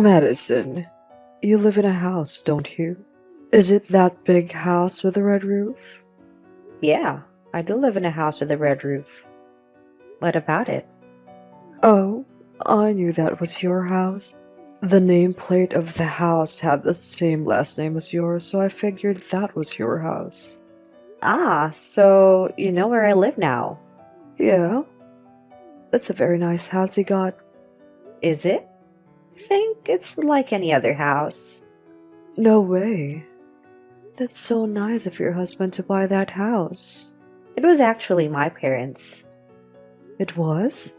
Madison, you live in a house, don't you? Is it that big house with a red roof? Yeah, I do live in a house with a red roof. What about it? Oh, I knew that was your house. The nameplate of the house had the same last name as yours, so I figured that was your house. Ah, so you know where I live now. Yeah, that's a very nice house you got. Is it? I think it's like any other house. No way. That's so nice of your husband to buy that house. It was actually my parents'. It was?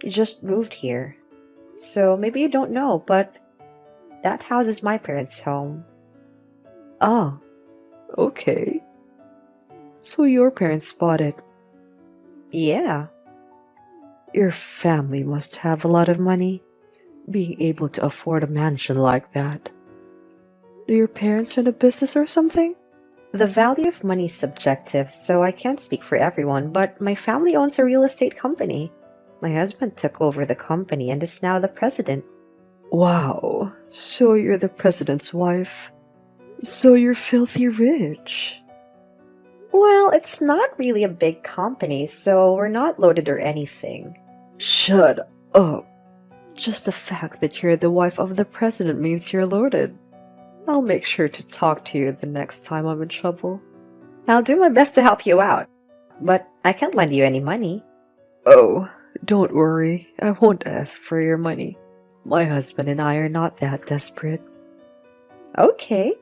He just moved here. So maybe you don't know, but that house is my parents' home. Ah, okay. So your parents bought it. Yeah. Your family must have a lot of money, being able to afford a mansion like that. Do your parents run a business or something? The value of money is subjective, so I can't speak for everyone, but my family owns a real estate company. My husband took over the company and is now the president. Wow, so you're the president's wife. So you're filthy rich. Well, it's not really a big company, so we're not loaded or anything. Shut up. Just the fact that you're the wife of the president means you're loaded. I'll make sure to talk to you the next time I'm in trouble. I'll do my best to help you out, but I can't lend you any money. Oh, don't worry, I won't ask for your money. My husband and I are not that desperate. Okay.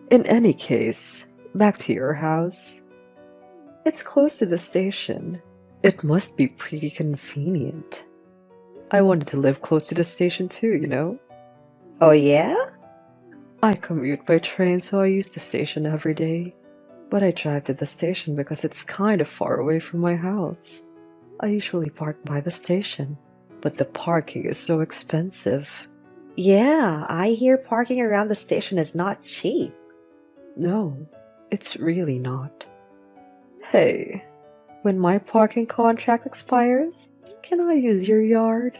In any case, back to your house. It's close to the station. It must be pretty convenient. I wanted to live close to the station too, you know? Oh yeah? I commute by train, so I use the station every day. But I drive to the station because it's kind of far away from my house. I usually park by the station, but the parking is so expensive. Yeah, I hear parking around the station is not cheap. No, it's really not. Hey, when my parking contract expires, can I use your yard?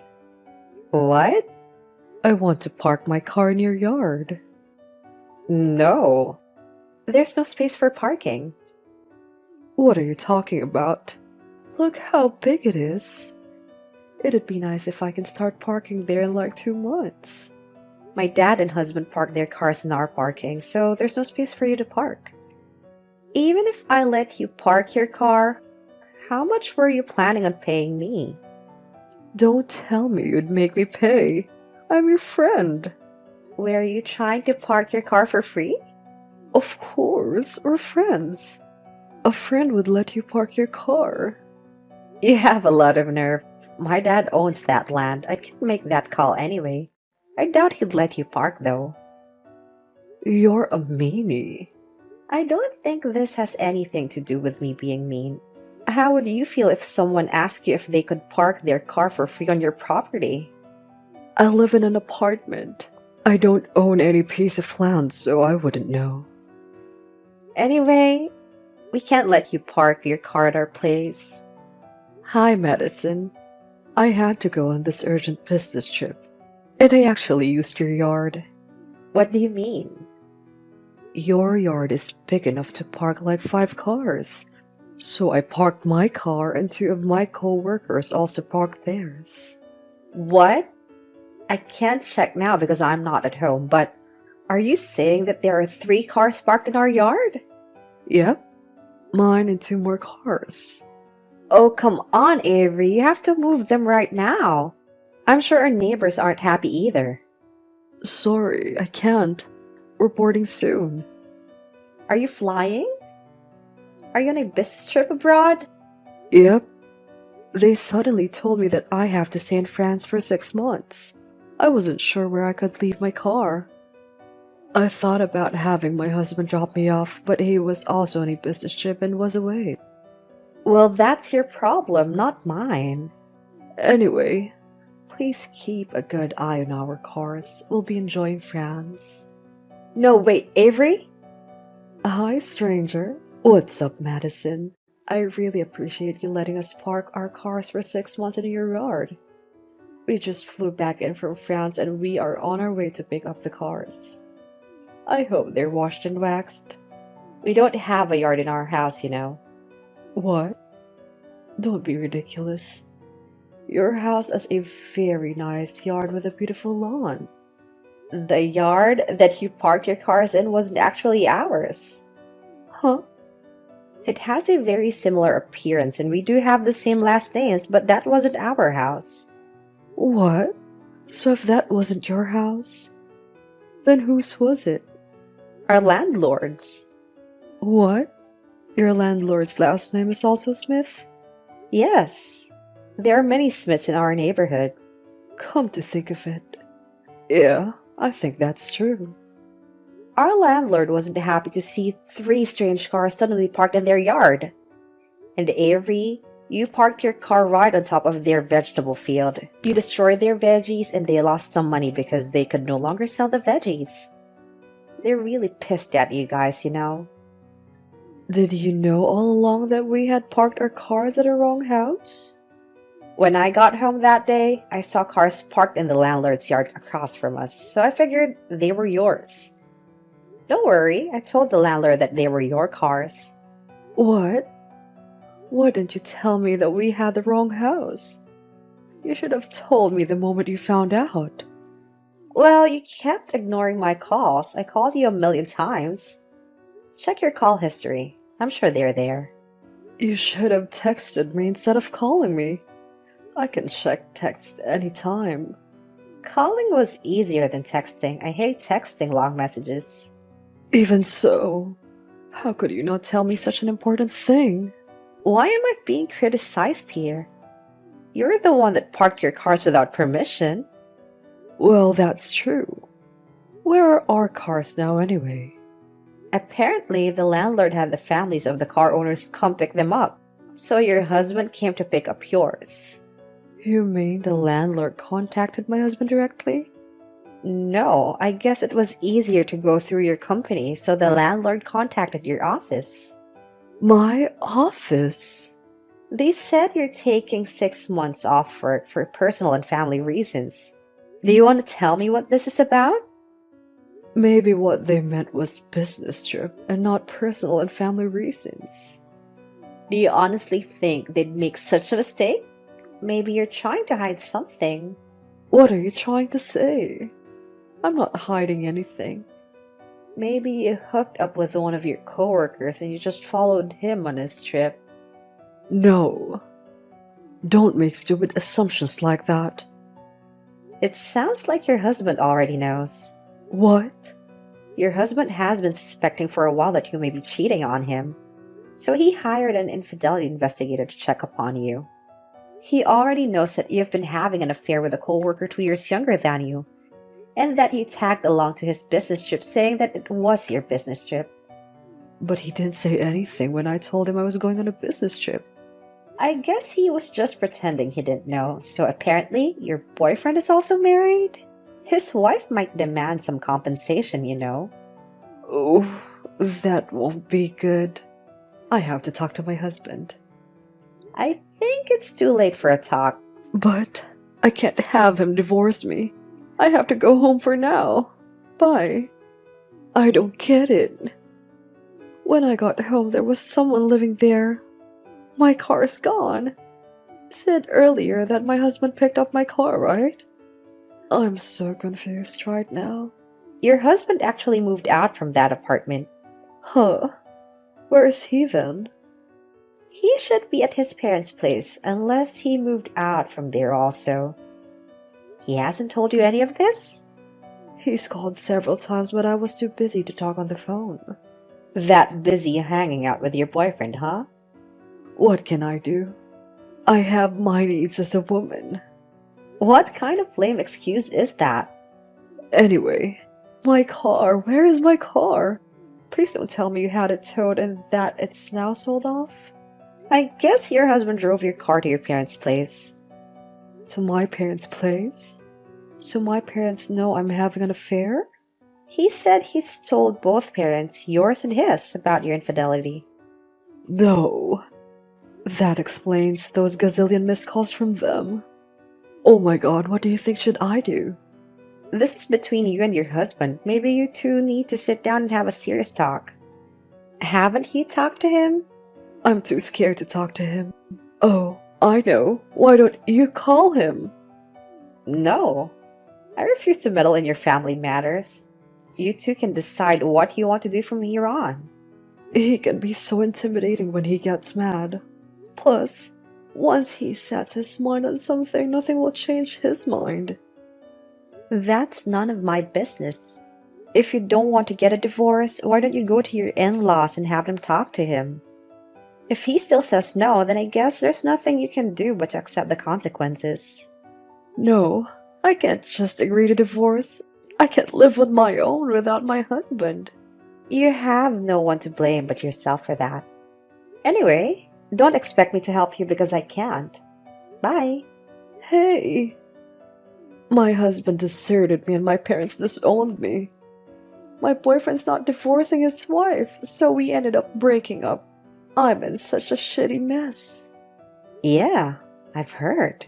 What? I want to park my car in your yard. No. There's no space for parking. What are you talking about? Look how big it is. It'd be nice if I can start parking there in like 2 months. My dad and husband park their cars in our parking, so there's no space for you to park. Even if I let you park your car, how much were you planning on paying me? Don't tell me you'd make me pay. I'm your friend. Were you trying to park your car for free? Of course, we're friends. A friend would let you park your car. You have a lot of nerve. My dad owns that land. I can't make that call anyway. I doubt he'd let you park though. You're a meanie. I don't think this has anything to do with me being mean. How would you feel if someone asked you if they could park their car for free on your property? I live in an apartment. I don't own any piece of land, so I wouldn't know. Anyway, we can't let you park your car at our place. Hi, Madison. I had to go on this urgent business trip, and I actually used your yard. What do you mean? Your yard is big enough to park like 5 cars. So I parked my car and 2 of my co-workers also parked theirs. What? I can't check now because I'm not at home, but are you saying that there are 3 cars parked in our yard? Yep, mine and 2 more cars. Oh, come on, Avery. You have to move them right now. I'm sure our neighbors aren't happy either. Sorry, I can't. We're boarding soon. Are you flying? Are you on a business trip abroad? Yep. They suddenly told me that I have to stay in France for 6 months. I wasn't sure where I could leave my car. I thought about having my husband drop me off, but he was also on a business trip and was away. Well, that's your problem, not mine. Anyway, please keep a good eye on our cars. We'll be enjoying France. No, wait, Avery? Hi, stranger. What's up, Madison? I really appreciate you letting us park our cars for 6 months in your yard. We just flew back in from France and we are on our way to pick up the cars. I hope they're washed and waxed. We don't have a yard in our house, you know. What? Don't be ridiculous. Your house has a very nice yard with a beautiful lawn. The yard that you parked your cars in wasn't actually ours. Huh? It has a very similar appearance and we do have the same last names, but that wasn't our house. What? So if that wasn't your house, then whose was it? Our landlord's. What? Your landlord's last name is also Smith? Yes. There are many Smiths in our neighborhood. Come to think of it. Yeah, I think that's true. Our landlord wasn't happy to see 3 strange cars suddenly parked in their yard. And Avery, you parked your car right on top of their vegetable field. You destroyed their veggies and they lost some money because they could no longer sell the veggies. They're really pissed at you guys, you know. Did you know all along that we had parked our cars at the wrong house? When I got home that day, I saw cars parked in the landlord's yard across from us, so I figured they were yours. Don't worry, I told the landlord that they were your cars. What? Why didn't you tell me that we had the wrong house? You should have told me the moment you found out. Well, you kept ignoring my calls. I called you a million times. Check your call history. I'm sure they're there. You should have texted me instead of calling me. I can check texts anytime. Calling was easier than texting. I hate texting long messages. Even so, how could you not tell me such an important thing? Why am I being criticized here? You're the one that parked your cars without permission. Well, that's true. Where are our cars now anyway? Apparently, the landlord had the families of the car owners come pick them up. So your husband came to pick up yours. You mean the landlord contacted my husband directly? No, I guess it was easier to go through your company, so the landlord contacted your office. My office? They said you're taking 6 months off work for personal and family reasons. Do you want to tell me what this is about? Maybe what they meant was business trip and not personal and family reasons. Do you honestly think they'd make such a mistake? Maybe you're trying to hide something. What are you trying to say? I'm not hiding anything. Maybe you hooked up with one of your coworkers and you just followed him on his trip. No. Don't make stupid assumptions like that. It sounds like your husband already knows. What? Your husband has been suspecting for a while that you may be cheating on him. So he hired an infidelity investigator to check upon you. He already knows that you've been having an affair with a coworker 2 years younger than you, and that you tagged along to his business trip saying that it was your business trip. But he didn't say anything when I told him I was going on a business trip. I guess he was just pretending he didn't know, so apparently your boyfriend is also married? His wife might demand some compensation, you know. Oh, that won't be good. I have to talk to my husband. I think it's too late for a talk. But I can't have him divorce me. I have to go home for now. Bye. I don't get it. When I got home, there was someone living there. My car's gone. Said earlier that my husband picked up my car, right? I'm so confused right now. Your husband actually moved out from that apartment. Huh. Where is he then? He should be at his parents' place, unless he moved out from there also. He hasn't told you any of this? He's called several times, but I was too busy to talk on the phone. That busy hanging out with your boyfriend, huh? What can I do? I have my needs as a woman. What kind of lame excuse is that? Anyway, my car. Where is my car? Please don't tell me you had it towed and that it's now sold off. I guess your husband drove your car to your parents' place. To my parents' place? So my parents know I'm having an affair? He said he's told both parents, yours and his, about your infidelity. No. That explains those gazillion missed calls from them. Oh my god, what do you think should I do? This is between you and your husband. Maybe you two need to sit down and have a serious talk. Haven't you talked to him? I'm too scared to talk to him. Oh, I know. Why don't you call him? No. I refuse to meddle in your family matters. You two can decide what you want to do from here on. He can be so intimidating when he gets mad. Plus, once he sets his mind on something, nothing will change his mind. That's none of my business. If you don't want to get a divorce, why don't you go to your in-laws and have them talk to him? If he still says no, then I guess there's nothing you can do but to accept the consequences. No, I can't just agree to divorce. I can't live on my own without my husband. You have no one to blame but yourself for that. Anyway, don't expect me to help you because I can't. Bye. Hey. My husband deserted me and my parents disowned me. My boyfriend's not divorcing his wife, so we ended up breaking up. I'm in such a shitty mess. Yeah, I've heard.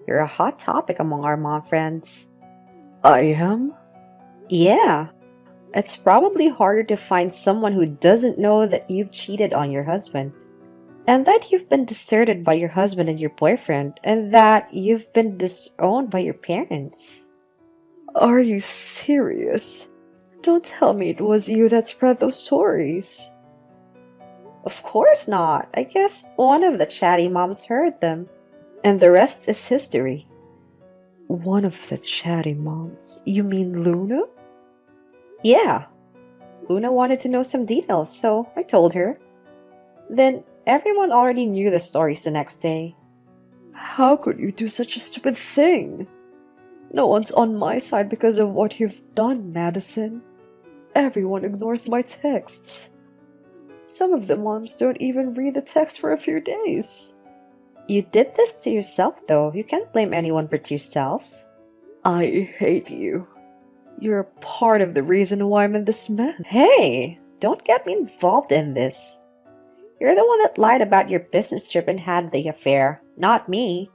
You're a hot topic among our mom friends. I am? Yeah. It's probably harder to find someone who doesn't know that you've cheated on your husband, and that you've been deserted by your husband and your boyfriend, and that you've been disowned by your parents. Are you serious? Don't tell me it was you that spread those stories. Of course not. I guess one of the chatty moms heard them, and the rest is history. One of the chatty moms? You mean Luna? Yeah. Luna wanted to know some details, so I told her. Then everyone already knew the stories the next day. How could you do such a stupid thing? No one's on my side because of what you've done, Madison. Everyone ignores my texts. Some of the moms don't even read the text for a few days. You did this to yourself, though. You can't blame anyone but yourself. I hate you. You're part of the reason why I'm in this mess. Hey, don't get me involved in this. You're the one that lied about your business trip and had the affair, not me.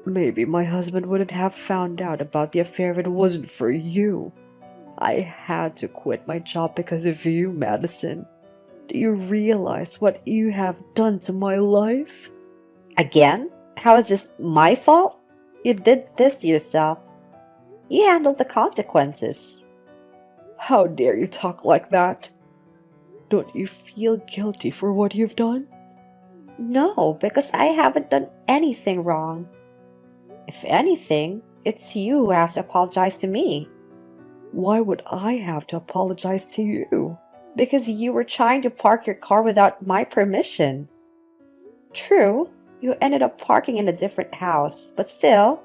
Maybe my husband wouldn't have found out about the affair if it wasn't for you. I had to quit my job because of you, Madison. Do you realize what you have done to my life? Again? How is this my fault? You did this to yourself. You handled the consequences. How dare you talk like that? Don't you feel guilty for what you've done? No, because I haven't done anything wrong. If anything, it's you who has to apologize to me. Why would I have to apologize to you? Because you were trying to park your car without my permission. True, you ended up parking in a different house, but still,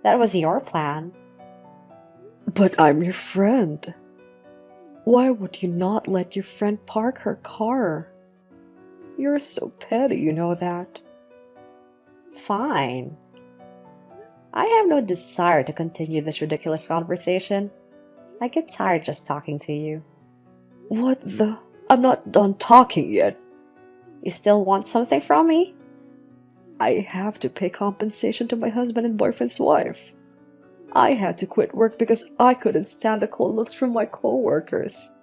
that was your plan. But I'm your friend. Why would you not let your friend park her car? You're so petty, you know that. Fine. I have no desire to continue this ridiculous conversation. I get tired just talking to you. What the? I'm not done talking yet. You still want something from me? I have to pay compensation to my husband and boyfriend's wife. I had to quit work because I couldn't stand the cold looks from my co-workers.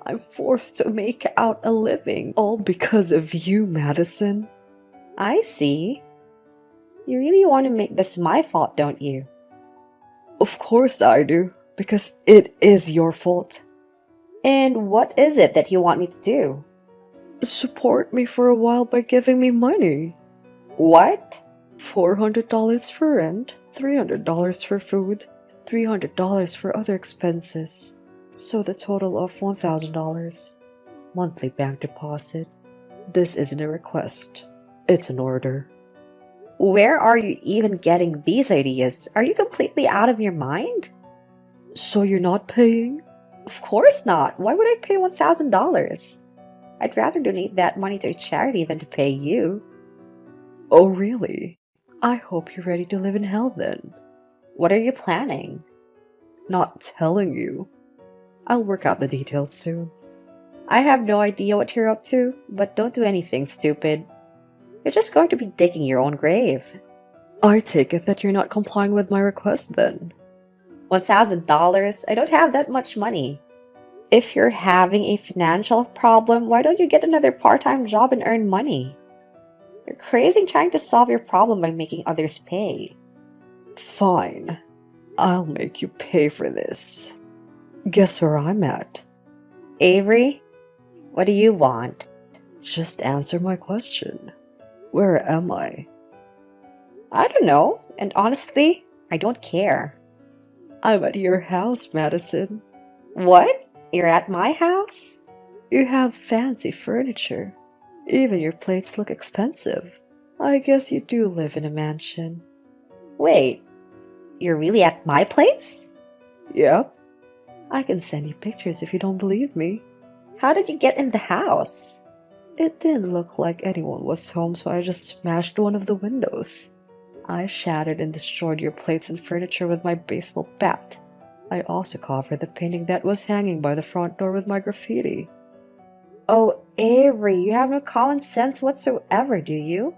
I'm forced to make out a living, all because of you, Madison. I see. You really want to make this my fault, don't you? Of course I do, because it is your fault. And what is it that you want me to do? Support me for a while by giving me money. What? $400 for rent, $300 for food, $300 for other expenses. So the total of $1,000. Monthly bank deposit. This isn't a request. It's an order. Where are you even getting these ideas? Are you completely out of your mind? So you're not paying? Of course not. Why would I pay $1,000? I'd rather donate that money to a charity than to pay you. Oh, really? I hope you're ready to live in hell then. What are you planning? Not telling you. I'll work out the details soon. I have no idea what you're up to, but don't do anything stupid. You're just going to be digging your own grave. I take it that you're not complying with my request then. $1,000? I don't have that much money. If you're having a financial problem, why don't you get another part-time job and earn money? You're crazy trying to solve your problem by making others pay. Fine. I'll make you pay for this. Guess where I'm at? Avery, what do you want? Just answer my question. Where am I? I don't know, and honestly, I don't care. I'm at your house, Madison. What? You're at my house? You have fancy furniture. Even your plates look expensive. I guess you do live in a mansion. Wait, you're really at my place? Yep. I can send you pictures if you don't believe me. How did you get in the house? It didn't look like anyone was home, so I just smashed one of the windows. I shattered and destroyed your plates and furniture with my baseball bat. I also covered the painting that was hanging by the front door with my graffiti. Oh, Avery, you have no common sense whatsoever, do you?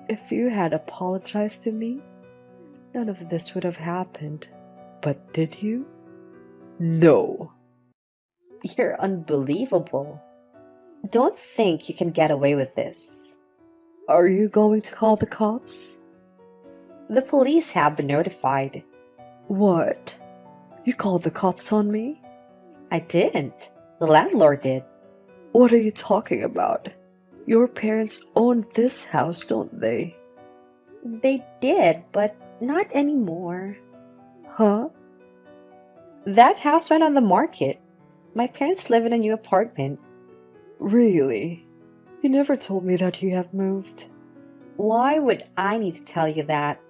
If you had apologized to me, none of this would have happened. But did you? No. You're unbelievable. Don't think you can get away with this. Are you going to call the cops? The police have been notified. What? You called the cops on me? I didn't. The landlord did. What are you talking about? Your parents own this house, don't they? They did, but not anymore. Huh? That house went on the market. My parents live in a new apartment. Really? You never told me that you have moved. Why would I need to tell you that?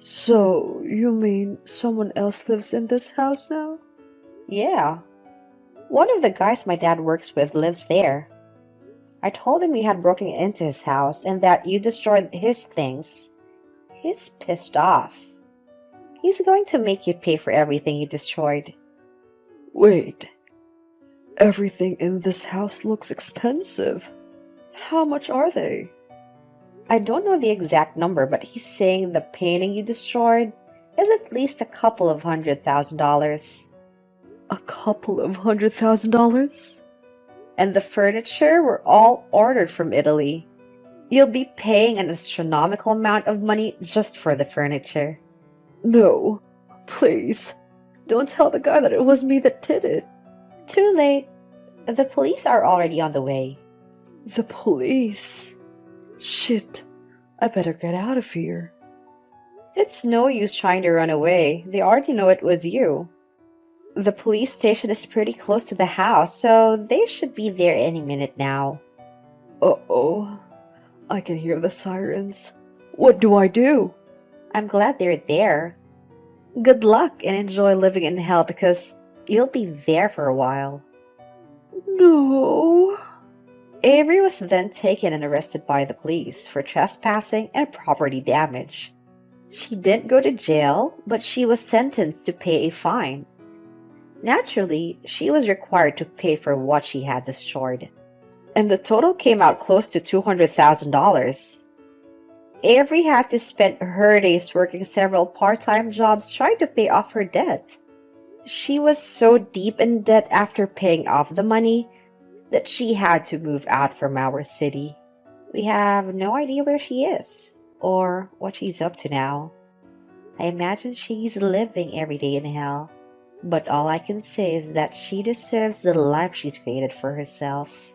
So, you mean someone else lives in this house now? Yeah. One of the guys my dad works with lives there. I told him you had broken into his house and that you destroyed his things. He's pissed off. He's going to make you pay for everything you destroyed. Wait. Everything in this house looks expensive. How much are they? I don't know the exact number, but he's saying the painting you destroyed is at least a couple of $100,000. A couple of $100,000? And the furniture were all ordered from Italy. You'll be paying an astronomical amount of money just for the furniture. No. Please. Don't tell the guy that it was me that did it. Too late. The police are already on the way. The police? Shit. I better get out of here. It's no use trying to run away. They already know it was you. The police station is pretty close to the house, so they should be there any minute now. Uh-oh. I can hear the sirens. What do I do? I'm glad they're there. Good luck and enjoy living in hell because you'll be there for a while. No. Avery was then taken and arrested by the police for trespassing and property damage. She didn't go to jail, but she was sentenced to pay a fine. Naturally, she was required to pay for what she had destroyed. And the total came out close to $200,000. Avery had to spend her days working several part-time jobs trying to pay off her debt. She was so deep in debt after paying off the money that she had to move out from our city. We have no idea where she is or what she's up to now. I imagine she's living every day in hell. But all I can say is that she deserves the life she's created for herself.